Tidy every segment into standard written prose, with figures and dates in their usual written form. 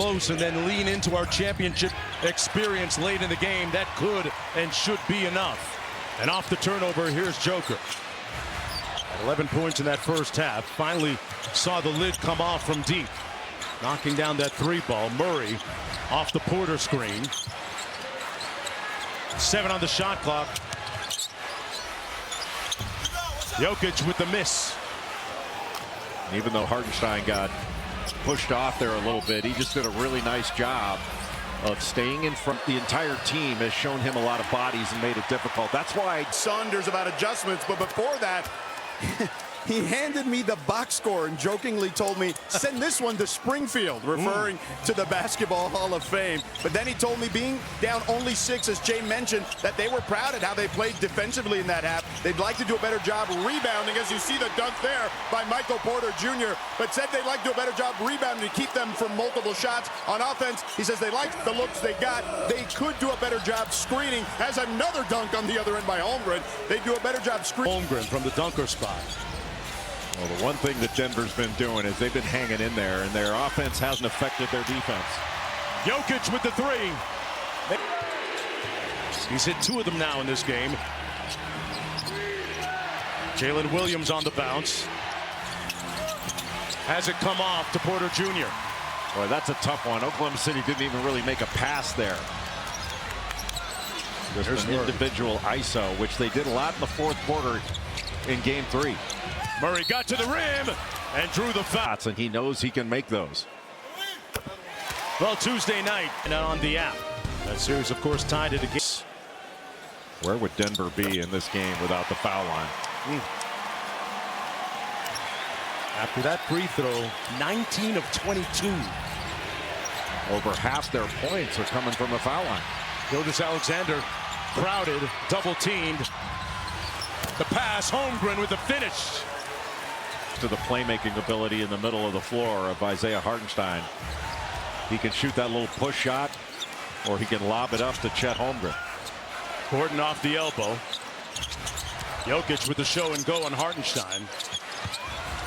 close and then lean into our championship experience late in the game. That could and should be enough. And off the turnover, here's Joker. At 11 points in that first half. Finally saw the lid come off from deep. Knocking down that three ball. Murray off the Porter screen. 7 on the shot clock. Jokic with the miss. Even though Hartenstein got pushed off there a little bit, he just did a really nice job of staying in front. The entire team has shown him a lot of bodies and made it difficult. That's why Saunders about adjustments, but before that, he handed me the box score and jokingly told me, send this one to Springfield, referring to the Basketball Hall of Fame. But then he told me, being down only 6, as Jay mentioned, that they were proud at how they played defensively in that half. They'd like to do a better job rebounding, as you see the dunk there by Michael Porter Jr., but said they'd like to do a better job rebounding to keep them from multiple shots. On offense, he says they liked the looks they got. They could do a better job screening. Has another dunk on the other end by Holmgren. They do a better job screening. Holmgren from the dunker spot. Well, the one thing that Denver's been doing is they've been hanging in there, and their offense hasn't affected their defense. Jokic with the 3. He's hit 2 of them now in this game. Jalen Williams on the bounce. Has it come off to Porter Jr. Boy, that's a tough one. Oklahoma City didn't even really make a pass there. There's an individual ISO, which they did a lot in the fourth quarter in Game 3. Murray got to the rim and drew the foul. And he knows he can make those. Well, Tuesday night and on the app. That series, of course, tied it again. Where would Denver be in this game without the foul line? After that free throw, 19 of 22. Over half their points are coming from the foul line. Gilgeous-Alexander crowded, double teamed. The pass, Holmgren with the finish. To the playmaking ability in the middle of the floor of Isaiah Hartenstein. He can shoot that little push shot, or he can lob it up to Chet Holmgren. Gordon off the elbow. Jokic with the show and go on Hartenstein.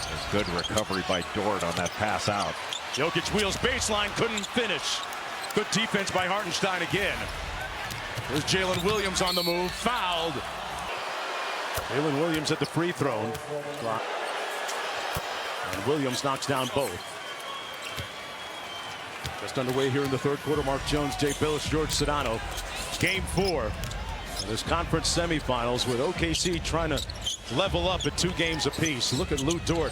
A good recovery by Dort on that pass out. Jokic wheels baseline, couldn't finish. Good defense by Hartenstein again. There's Jalen Williams on the move, fouled. Jalen Williams at the free throw. And Williams knocks down both. Just underway here in the third quarter. Mark Jones, Jay Billis, George Sedano. Game 4 of this conference semifinals, with OKC trying to level up at 2 games apiece. Look at Lou Dort.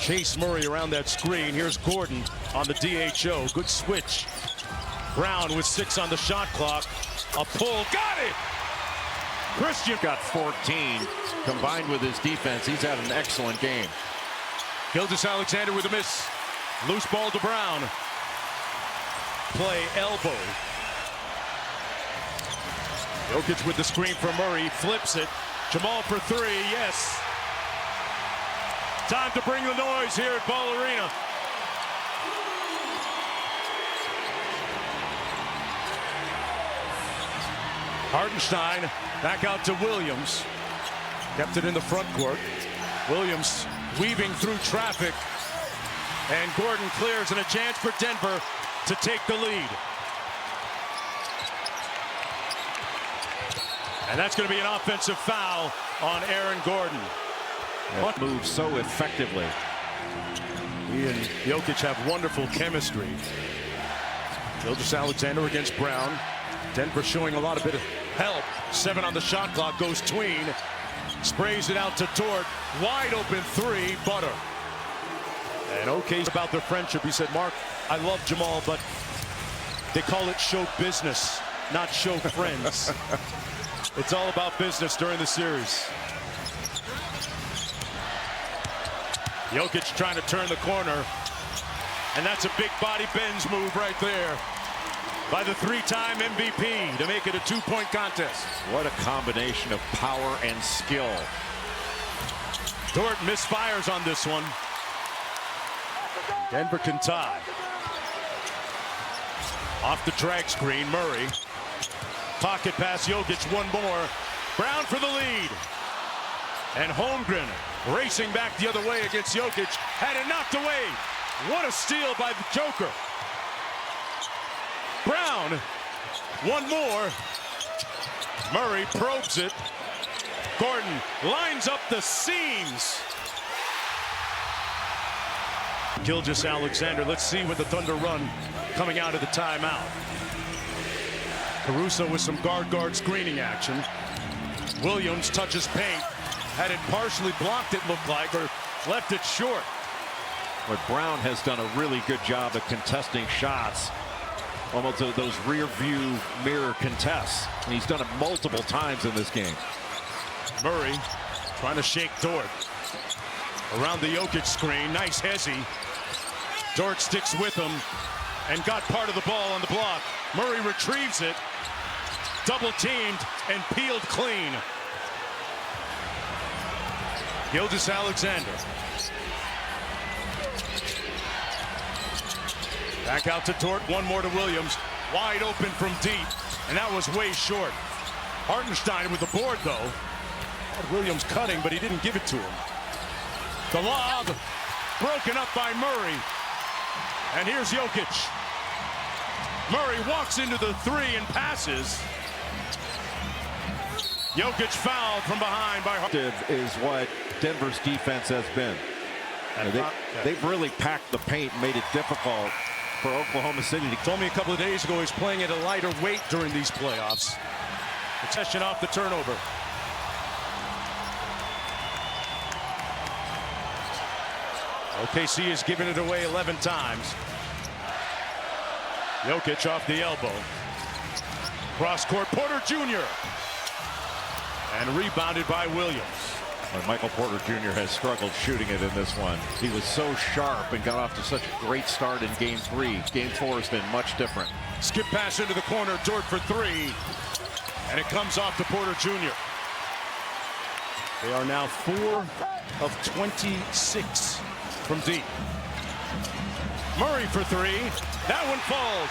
Chase Murray around that screen. Here's Gordon on the DHO. Good switch. Brown with 6 on the shot clock. A pull. Got it! Christian got 14. Combined with his defense, he's had an excellent game. Gilgeous-Alexander with a miss. Loose ball to Brown. Play elbow. Jokic with the screen for Murray. Flips it. Jamal for 3. Yes. Time to bring the noise here at Ball Arena. Hartenstein back out to Williams. Kept it in the front court. Williams weaving through traffic. And Gordon clears, and a chance for Denver to take the lead. And that's going to be an offensive foul on Aaron Gordon. That moves so effectively. He and Jokic have wonderful chemistry. Gilgeous-Alexander against Brown. Denver showing a lot of bit of help. 7 on the shot clock, goes tween. Sprays it out to Dort. Wide open 3, Butter. And okay about their friendship. He said, Mark, I love Jamal, but they call it show business, not show friends. It's all about business during the series. Jokic trying to turn the corner. And that's a big body bends move right there by the 3-time MVP to make it a 2-point contest. What a combination of power and skill. Dort misfires on this one. Denver can tie. Off the drag screen, Murray. Pocket pass, Jokic, one more. Brown for the lead. And Holmgren racing back the other way against Jokic. Had it knocked away. What a steal by the Joker. Brown, one more. Murray probes it. Gordon lines up the seams. Gilgeous-Alexander, let's see what the Thunder run coming out of the timeout. Caruso with some guard screening action. Williams touches paint. Had it partially blocked, it looked like, or left it short. But Brown has done a really good job at contesting shots. Almost those rear view mirror contests. And he's done it multiple times in this game. Murray trying to shake Dort. Around the Jokic screen. Nice hezzy. Dort sticks with him and got part of the ball on the block. Murray retrieves it. Double teamed and peeled clean. Gilgeous-Alexander. Back out to Dort. One more to Williams. Wide open from deep. And that was way short. Hartenstein with the board, though. Had Williams cutting, but he didn't give it to him. The lob broken up by Murray. And here's Jokic. Murray walks into the three and passes. Jokic fouled from behind by Hartenstein. Is what Denver's defense has been. They've really packed the paint, made it difficult for Oklahoma City. He told me a couple of days ago he's playing at a lighter weight during these playoffs. Possession off the turnover. OKC has given it away 11 times. Jokic off the elbow. Cross court, Porter Jr. And rebounded by Williams. Michael Porter Jr. has struggled shooting it in this one. He was so sharp and got off to such a great start in game 3. Game 4 has been much different. Skip pass into the corner, Dort for 3. And it comes off to Porter Jr. They are now 4 of 26 from deep. Murray for 3. That one falls.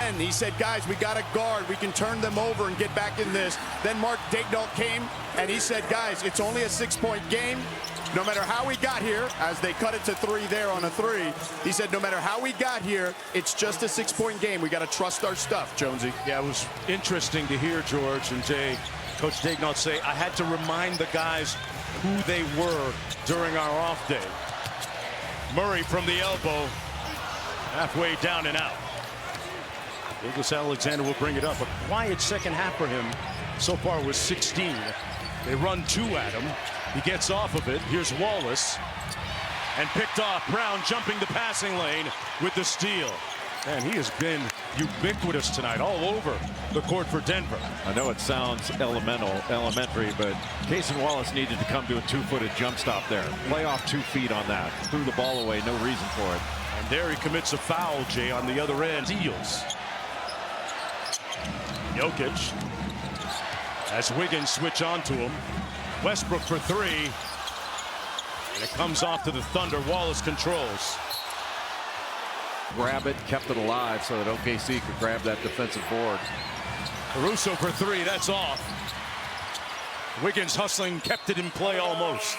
And he said, guys, we got a guard. We can turn them over and get back in this. Then Mark Daigneault came, and he said, guys, it's only a 6-point game. No matter how we got here, as they cut it to 3 there on a 3, he said, no matter how we got here, it's just a 6-point game. We got to trust our stuff, Jonesy. Yeah, it was interesting to hear George and Jay, Coach Daigneault say, I had to remind the guys who they were during our off day. Murray from the elbow, halfway down and out. Gilgeous-Alexander will bring it up. A quiet second half for him so far was 16. They run 2 at him. He gets off of it. Here's Wallace. And picked off. Brown jumping the passing lane with the steal. And he has been ubiquitous tonight all over the court for Denver. I know it sounds elementary, but Cason Wallace needed to come to a 2-footed jump stop there. Play off 2 feet on that. Threw the ball away, no reason for it. And there he commits a foul, Jay, on the other end. Deals. Jokic. As Wiggins switch on to him. Westbrook for 3. And it comes off to the Thunder. Wallace controls. Grab it, kept it alive so that OKC could grab that defensive board. Caruso for 3. That's off. Wiggins hustling, kept it in play almost.